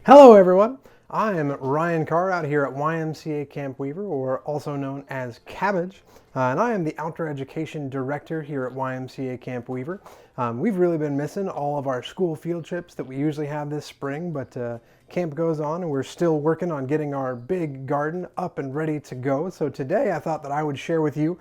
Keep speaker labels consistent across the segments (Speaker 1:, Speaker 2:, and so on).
Speaker 1: Hello everyone, I am Ryan Carr out here at YMCA Camp Weaver, or also known as Cabbage, and I am the Outdoor Education Director here at YMCA Camp Weaver. We've really been missing all of our school field trips that we usually have this spring, but camp goes on and we're still working on getting our big garden up and ready to go. So today I thought that I would share with you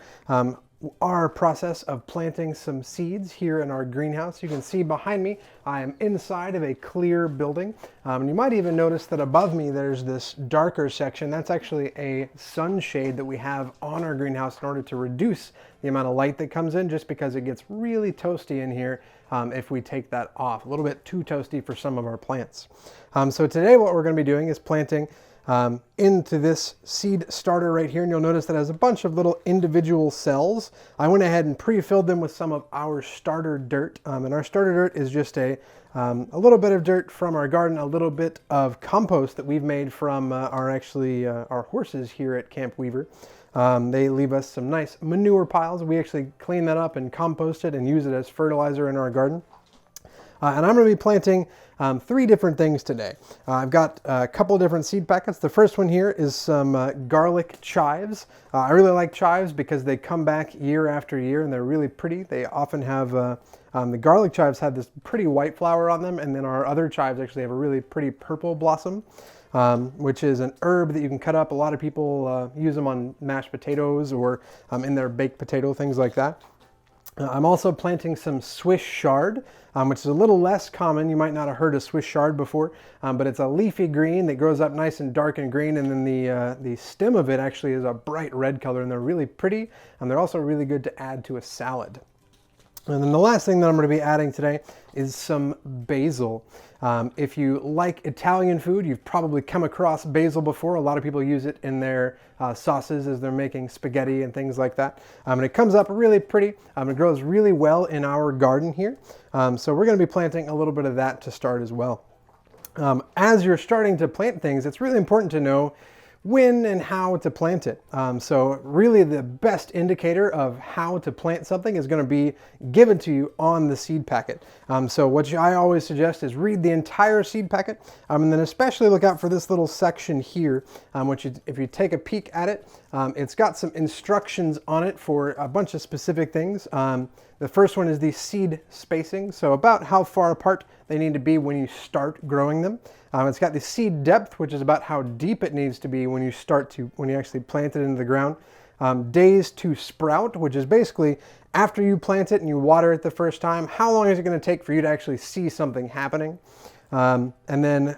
Speaker 1: our process of planting some seeds here in our greenhouse. You can see behind me, I am inside of a clear building. And you might even notice that above me there's this darker section. That's actually a sunshade that we have on our greenhouse in order to reduce the amount of light that comes in, just because it gets really toasty in here if we take that off. A little bit too toasty for some of our plants. So today what we're going to be doing is planting into this seed starter right here, and you'll notice that it has a bunch of little individual cells. I went ahead and pre-filled them with some of our starter dirt, and our starter dirt is just a little bit of dirt from our garden, a little bit of compost that we've made from our horses here at Camp Weaver. They leave us some nice manure piles. We actually clean that up and compost it and use it as fertilizer in our garden. And I'm going to be planting 3 different things today. I've got a couple of different seed packets. The first one here is some garlic chives. I really like chives because they come back year after year and they're really pretty. They often have, the garlic chives have this pretty white flower on them, and then our other chives actually have a really pretty purple blossom, which is an herb that you can cut up. A lot of people use them on mashed potatoes or in their baked potato, things like that. I'm also planting some Swiss chard, which is a little less common. You might not have heard of Swiss chard before, but it's a leafy green that grows up nice and dark and green, and then the stem of it actually is a bright red color, and they're really pretty, and they're also really good to add to a salad. And then the last thing that I'm going to be adding today is some basil. If you like Italian food, you've probably come across basil before. A lot of people use it in their sauces as they're making spaghetti and things like that. And it comes up really pretty. It grows really well in our garden here. So we're going to be planting a little bit of that to start as well. As you're starting to plant things, it's really important to know when and how to plant it. So really the best indicator of how to plant something is going to be given to you on the seed packet. So what I always suggest is read the entire seed packet, and then especially look out for this little section here, which if you take a peek at it, it's got some instructions on it for a bunch of specific things. The first one is the seed spacing, so about how far apart they need to be when you start growing them. It's got the seed depth, which is about how deep it needs to be when you actually plant it into the ground. Days to sprout, which is basically after you plant it and you water it the first time, how long is it going to take for you to actually see something happening? And then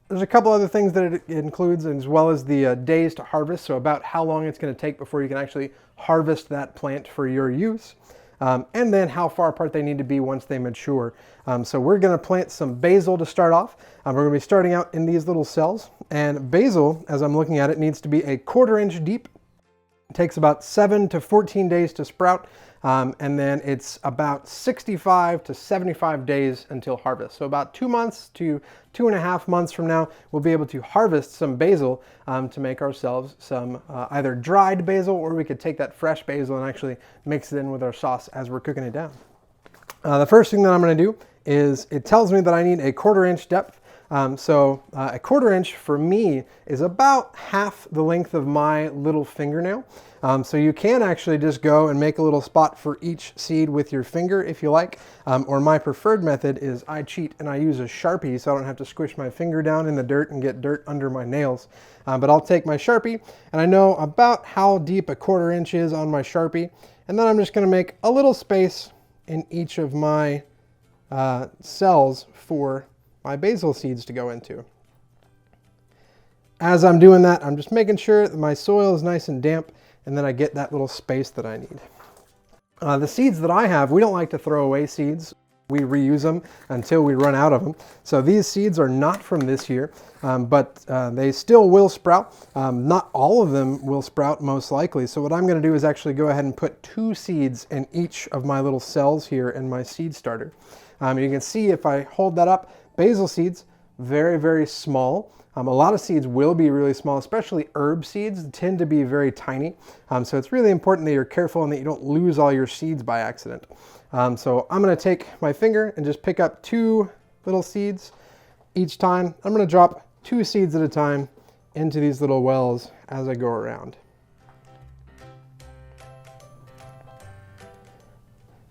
Speaker 1: there's a couple other things that it includes, as well as the days to harvest, so about how long it's going to take before you can actually harvest that plant for your use. And then how far apart they need to be once they mature. So we're going to plant some basil to start off. We're going to be starting out in these little cells. And basil, as I'm looking at it, needs to be a 1/4 inch deep. It takes about 7 to 14 days to sprout. And then it's about 65 to 75 days until harvest. So about 2 months to 2.5 months from now, we'll be able to harvest some basil to make ourselves some either dried basil, or we could take that fresh basil and actually mix it in with our sauce as we're cooking it down. The first thing that I'm going to do is, it tells me that I need a 1/4 inch depth. So a 1/4 inch for me is about half the length of my little fingernail. So you can actually just go and make a little spot for each seed with your finger if you like. Or my preferred method is I cheat and I use a Sharpie so I don't have to squish my finger down in the dirt and get dirt under my nails. But I'll take my Sharpie, and I know about how deep a 1/4 inch is on my Sharpie. And then I'm just going to make a little space in each of my cells for my basil seeds to go into. As I'm doing that, I'm just making sure that my soil is nice and damp, and then I get that little space that I need. The seeds that I have, we don't like to throw away seeds. We reuse them until we run out of them. So these seeds are not from this year, but they still will sprout. Not all of them will sprout, most likely. So what I'm going to do is actually go ahead and put 2 seeds in each of my little cells here in my seed starter. You can see if I hold that up, basil seeds, very, very small. A lot of seeds will be really small, especially herb seeds tend to be very tiny. So it's really important that you're careful and that you don't lose all your seeds by accident. So I'm going to take my finger and just pick up 2 little seeds each time. I'm going to drop 2 seeds at a time into these little wells as I go around.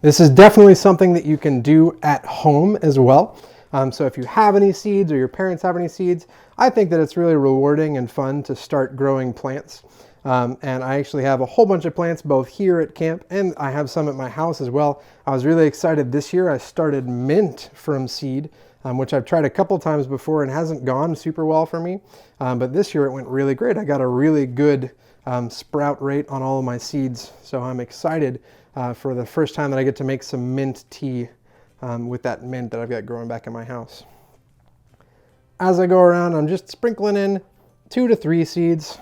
Speaker 1: This is definitely something that you can do at home as well. So if you have any seeds or your parents have any seeds, I think that it's really rewarding and fun to start growing plants. And I actually have a whole bunch of plants both here at camp and I have some at my house as well. I was really excited this year. I started mint from seed, which I've tried a couple times before and hasn't gone super well for me. But this year it went really great. I got a really good sprout rate on all of my seeds. So I'm excited for the first time that I get to make some mint tea with that mint that I've got growing back in my house. As I go around, I'm just sprinkling in 2 to 3 seeds,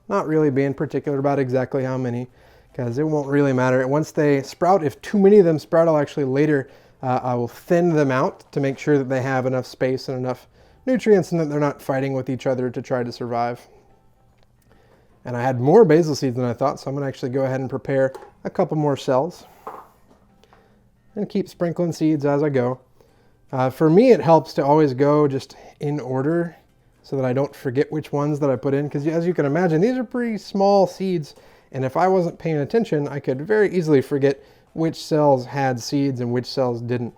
Speaker 1: not really being particular about exactly how many, because it won't really matter. Once they sprout, if too many of them sprout, I'll actually later, I will thin them out to make sure that they have enough space and enough nutrients and that they're not fighting with each other to try to survive. And I had more basil seeds than I thought, so I'm gonna actually go ahead and prepare a couple more cells and keep sprinkling seeds as I go. For me, it helps to always go just in order so that I don't forget which ones that I put in, because as you can imagine, these are pretty small seeds, and if I wasn't paying attention, I could very easily forget which cells had seeds and which cells didn't.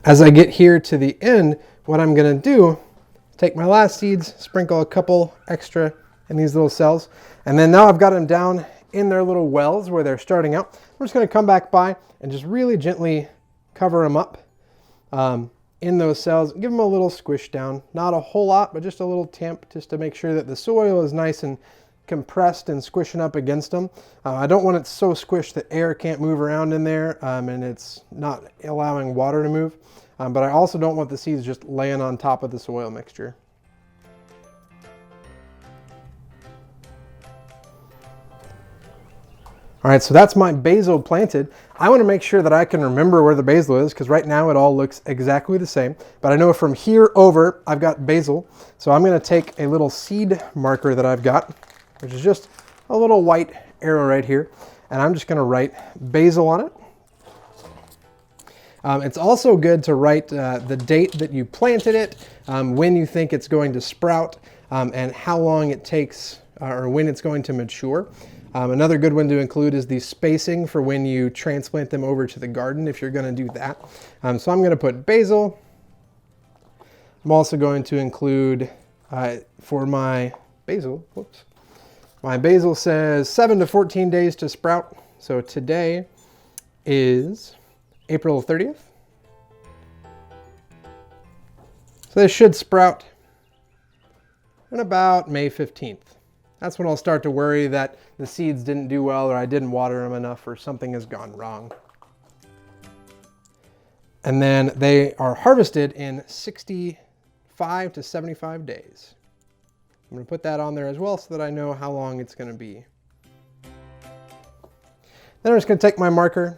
Speaker 1: As I get here to the end, what I'm gonna do, take my last seeds, sprinkle a couple extra in these little cells, and then now I've got them down in their little wells where they're starting out. I'm just gonna come back by and just really gently cover them up in those cells. Give them a little squish down, not a whole lot, but just a little tamp just to make sure that the soil is nice and compressed and squishing up against them. I don't want it so squished that air can't move around in there and it's not allowing water to move. But I also don't want the seeds just laying on top of the soil mixture. All right, so that's my basil planted. I want to make sure that I can remember where the basil is, because right now it all looks exactly the same. But I know from here over, I've got basil. So I'm going to take a little seed marker that I've got, which is just a little white arrow right here. And I'm just going to write basil on it. It's also good to write the date that you planted it, when you think it's going to sprout, and how long it takes, or when it's going to mature. Another good one to include is the spacing for when you transplant them over to the garden, if you're going to do that. So I'm going to put basil. I'm also going to include, for my basil, whoops, my basil says 7 to 14 days to sprout. So today is April 30th. So this should sprout in about May 15th. That's when I'll start to worry that the seeds didn't do well, or I didn't water them enough, or something has gone wrong. And then they are harvested in 65 to 75 days. I'm going to put that on there as well so that I know how long it's going to be. Then I'm just going to take my marker,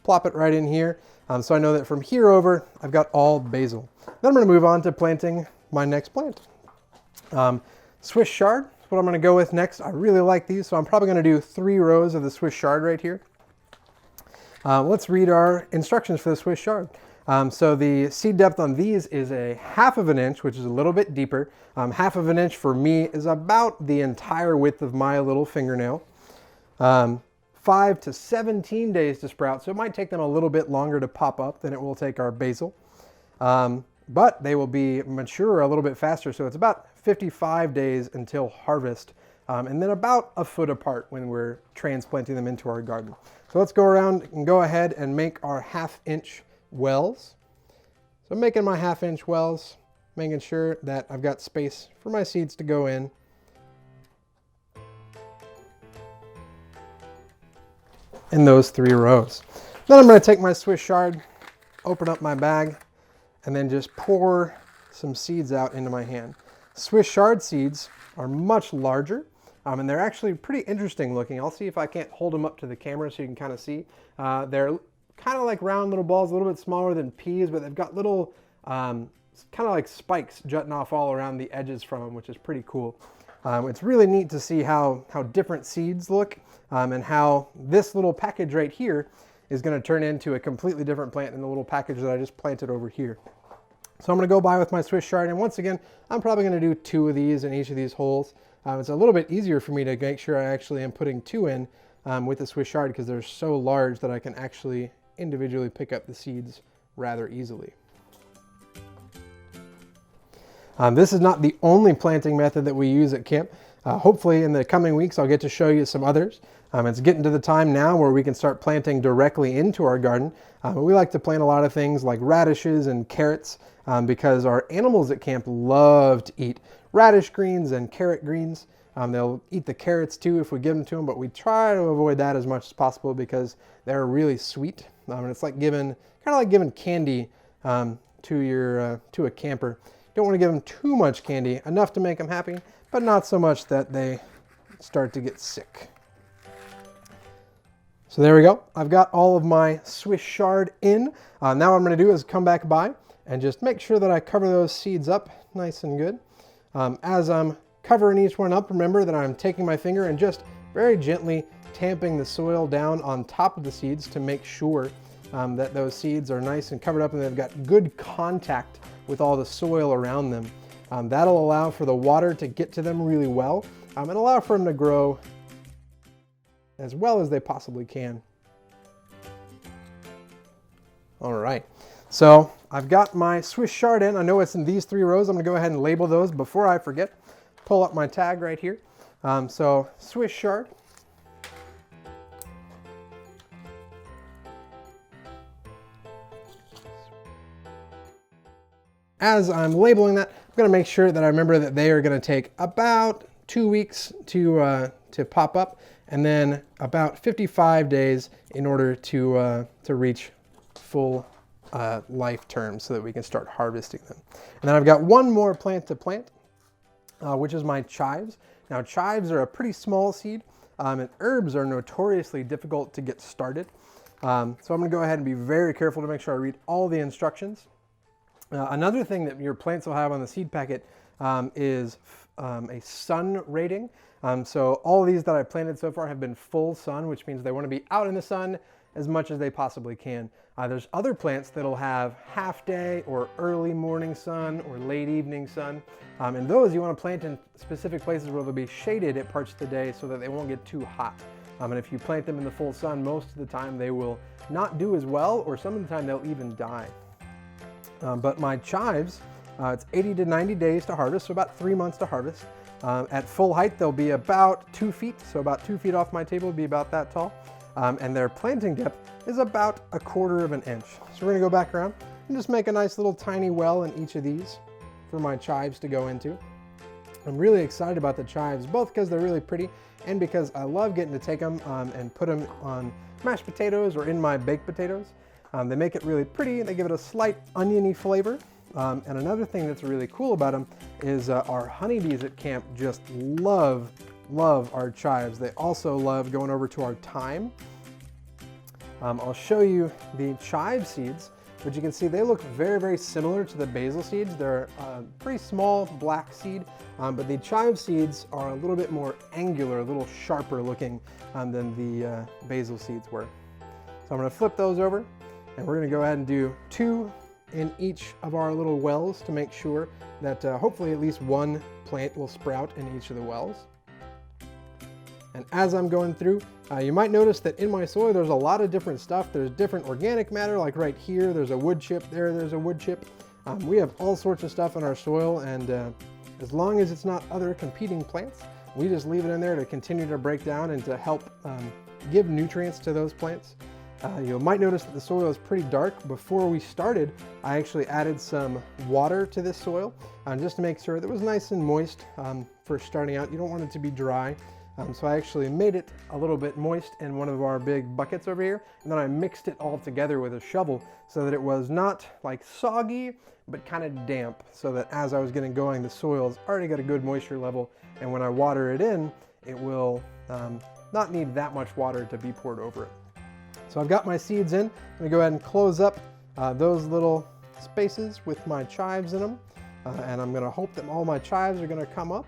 Speaker 1: plop it right in here, so I know that from here over, I've got all basil. Then I'm going to move on to planting my next plant. Swiss chard is what I'm going to go with next. I really like these, so I'm probably going to do 3 rows of the Swiss chard right here. Let's read our instructions for the Swiss chard. So the seed depth on these is a 1/2 inch, which is a little bit deeper. 1/2 inch for me is about the entire width of my little fingernail. 5 to 17 days to sprout, so it might take them a little bit longer to pop up than it will take our basil. But they will be mature a little bit faster, so it's about 55 days until harvest, and then about a foot apart when we're transplanting them into our garden. So let's go around and go ahead and make our 1/2 inch wells. So I'm making my 1/2 inch wells, making sure that I've got space for my seeds to go in. In those 3 rows. Then I'm going to take my Swiss chard, open up my bag, and then just pour some seeds out into my hand. Swiss chard seeds are much larger, and they're actually pretty interesting looking. I'll see if I can't hold them up to the camera so you can kind of see. They're kind of like round little balls, a little bit smaller than peas, but they've got little kind of like spikes jutting off all around the edges from them, which is pretty cool. It's really neat to see how different seeds look, and how this little package right here is going to turn into a completely different plant in the little package that I just planted over here. So I'm going to go by with my Swiss chard, and once again, I'm probably going to do 2 of these in each of these holes. It's a little bit easier for me to make sure I actually am putting 2 in with the Swiss chard because they're so large that I can actually individually pick up the seeds rather easily. This is not the only planting method that we use at camp. Hopefully in the coming weeks I'll get to show you some others. It's getting to the time now where we can start planting directly into our garden. We like to plant a lot of things like radishes and carrots because our animals at camp love to eat radish greens and carrot greens. They'll eat the carrots too if we give them to them, but we try to avoid that as much as possible because they're really sweet. And it's like kind of like giving candy to a camper. You don't want to give them too much candy, enough to make them happy, but not so much that they start to get sick. So there we go. I've got all of my Swiss chard in. Now what I'm going to do is come back by and just make sure that I cover those seeds up nice and good. As I'm covering each one up, remember that I'm taking my finger and just very gently tamping the soil down on top of the seeds to make sure that those seeds are nice and covered up and they've got good contact with all the soil around them. That'll allow for the water to get to them really well and allow for them to grow as well as they possibly can. All right, so I've got my Swiss chard in. I know it's in these 3 rows. I'm gonna go ahead and label those before I forget. Pull up my tag right here. So Swiss chard. As I'm labeling that, I'm going to make sure that I remember that they are going to take about 2 weeks to pop up, and then about 55 days in order to reach full life terms so that we can start harvesting them. And then I've got one more plant to plant, which is my chives. Now chives are a pretty small seed, and herbs are notoriously difficult to get started. So I'm going to go ahead and be very careful to make sure I read all the instructions. Another thing that your plants will have on the seed packet is a sun rating. So all of these that I've planted so far have been full sun, which means they want to be out in the sun as much as they possibly can. There's other plants that'll have half day or early morning sun or late evening sun. And those you want to plant in specific places where they'll be shaded at parts of the day so that they won't get too hot. And if you plant them in the full sun, most of the time they will not do as well, or some of the time they'll even die. But my chives, it's 80 to 90 days to harvest, so about 3 months to harvest. At full height, they'll be about 2 feet, so about 2 feet off my table would be about that tall. And their planting depth is about 1/4 of an inch. So we're gonna go back around and just make a nice little tiny well in each of these for my chives to go into. I'm really excited about the chives, both because they're really pretty and because I love getting to take them and put them on mashed potatoes or in my baked potatoes. They make it really pretty, they give it a slight oniony flavor. And another thing that's really cool about them is our honeybees at camp just love our chives. They also love going over to our thyme. I'll show you the chive seeds, but you can see they look very, very similar to the basil seeds. They're a pretty small black seed, but the chive seeds are a little bit more angular, a little sharper looking than the basil seeds were. So I'm going to flip those over. And we're going to go ahead and do 2 in each of our little wells to make sure that hopefully at least 1 plant will sprout in each of the wells. And as I'm going through, you might notice that in my soil there's a lot of different stuff. There's different organic matter, like right here there's a wood chip, there's a wood chip. We have all sorts of stuff in our soil, and as long as it's not other competing plants, we just leave it in there to continue to break down and to help give nutrients to those plants. You might notice that the soil is pretty dark. Before we started, I actually added some water to this soil just to make sure that it was nice and moist for starting out. You don't want it to be dry. So I actually made it a little bit moist in one of our big buckets over here, and then I mixed it all together with a shovel so that it was not like soggy, but kind of damp, so that as I was getting going, the soil's already got a good moisture level, and when I water it in, it will not need that much water to be poured over it. So I've got my seeds in. I'm gonna go ahead and close up those little spaces with my chives in them, and I'm gonna hope that all my chives are gonna come up.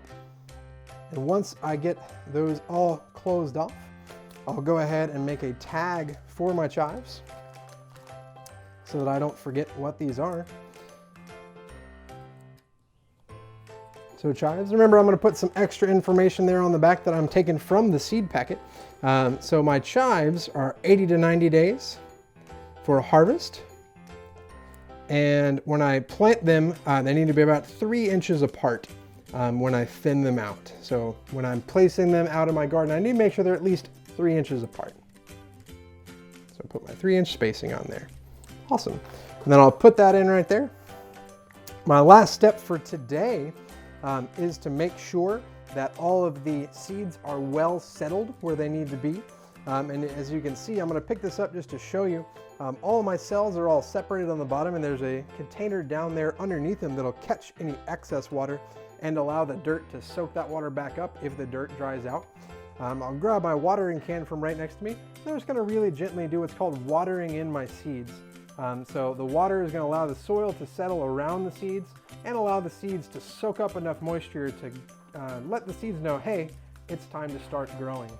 Speaker 1: And once I get those all closed off, I'll go ahead and make a tag for my chives so that I don't forget what these are. So chives, remember I'm going to put some extra information there on the back that I'm taking from the seed packet. So my chives are 80 to 90 days for harvest. And when I plant them, they need to be about 3 inches apart when I thin them out. So when I'm placing them out in my garden, I need to make sure they're at least 3 inches apart. So I put my 3-inch spacing on there. Awesome. And then I'll put that in right there. My last step for today is to make sure that all of the seeds are well settled where they need to be. And as you can see, I'm going to pick this up just to show you. All of my cells are all separated on the bottom, and there's a container down there underneath them that'll catch any excess water and allow the dirt to soak that water back up if the dirt dries out. I'll grab my watering can from right next to me. I'm just going to really gently do what's called watering in my seeds. So the water is going to allow the soil to settle around the seeds and allow the seeds to soak up enough moisture to let the seeds know, hey, it's time to start growing.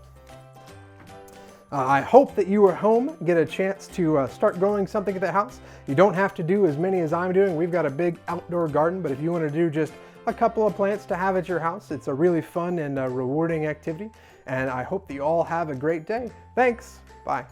Speaker 1: I hope that you at home get a chance to start growing something at the house. You don't have to do as many as I'm doing. We've got a big outdoor garden, but if you want to do just a couple of plants to have at your house, it's a really fun and rewarding activity. And I hope that you all have a great day. Thanks. Bye.